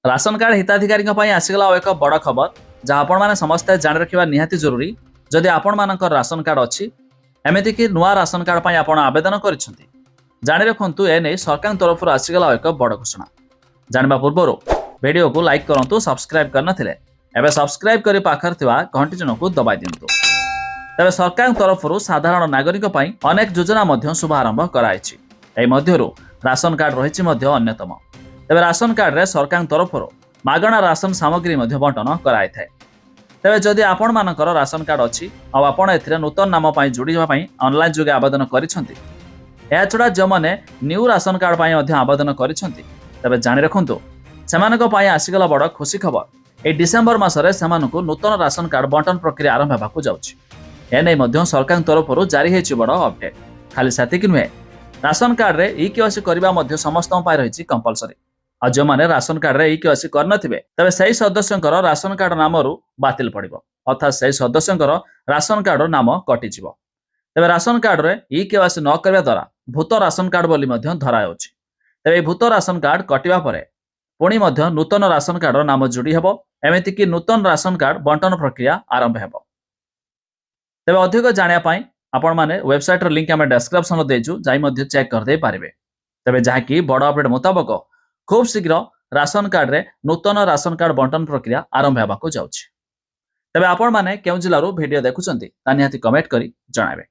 Ration card हिताधिकारी आसीगला एक बड़ खबर जहाँ आपण मैंने समस्ते जान रखा निहाती जरूरी। जदि आपण मानकर राशन कार्ड अच्छी एमतीक नुआ राशन कार्ड पर आप आवेदन कर जाणी रखु एने सरकार तरफ आसीगला एक बड़ घोषणा। जानवा पूर्व वीडियो को लाइक करूँ, सब्सक्राइब करनथिले एबे सब्सक्राइब करी पाखर थिबा घंटी चिन्ह को दबाई दिंतु। तेबे सरकार तरफ साधारण नागरिक पई अनेक योजना मध्य शुभारंभ कराइछि। एही मध्यरु राशन कार्ड रहिछि मध्य अन्यतम। तेबे राशन कार्ड रे सरकार तरफ मागणा राशन सामग्री मध्य बंटन कराई थाए। तेबे जदि आपण मानकर राशन कार्ड अछि आ आपण एथिरे नूतन नाम पई जोडिबा पई ऑनलाइन जोगे आवेदन करिसंती, एहा छडा जो माने न्यू राशन कार्ड पई मध्य आवेदन करिसंती, तेबे जानि रखंतु सेमानक पई आसीगला बड़ खुशी खबर। ए डिसेंबर मासरे सेमानकु नूतन राशन कार्ड बंटन प्रक्रिया आरंभ हेबाकु जाउछि। एने मध्य सरकार तरफ जारी हेछि बड़ अपडेट। खाली सेतिक नुहे, राशन कार्ड रे ई-केवाईसी करबा मध्य समस्त पाई रहिछि कंपलसरी। आ जो माने राशन कार्ड रे ई-केवाईसी करनथिबे तबे सही सदस्यंकर राशन कार्ड नामरू बातिल पड़िबो, अर्थात सही सदस्यंकर राशन कार्ड नाम कटि जिवो। तबे राशन कार्ड रे ई-केवाईसी न करबा द्वारा भूत राशन कार्ड बोली मध्य धरा होछि। तबे भूत राशन कार्ड कटिबा परे पुणी मध्य नूतन राशन कार्ड नाम जोड़ी हेबो। एमिति कि नूतन राशन कार्ड बंटन प्रक्रिया आरंभ हेबो। तबे अधिक जानिया पई आपण माने वेबसाइट रो लिंक हम डिस्क्रिप्शन रो देजु, जाई मध्य चेक कर दे पारिबे। तबे जहा कि बड़ अपडेट मुताबिक खूब शीघ्र राशन कार्ड रे नूतन राशन कार्ड बंटन प्रक्रिया आरंभ हेबाकु जाउछि। तबे आपण माने केउ जिल्लारू वीडियो देखुचंती ता निहाती कमेंट करी जणाबे।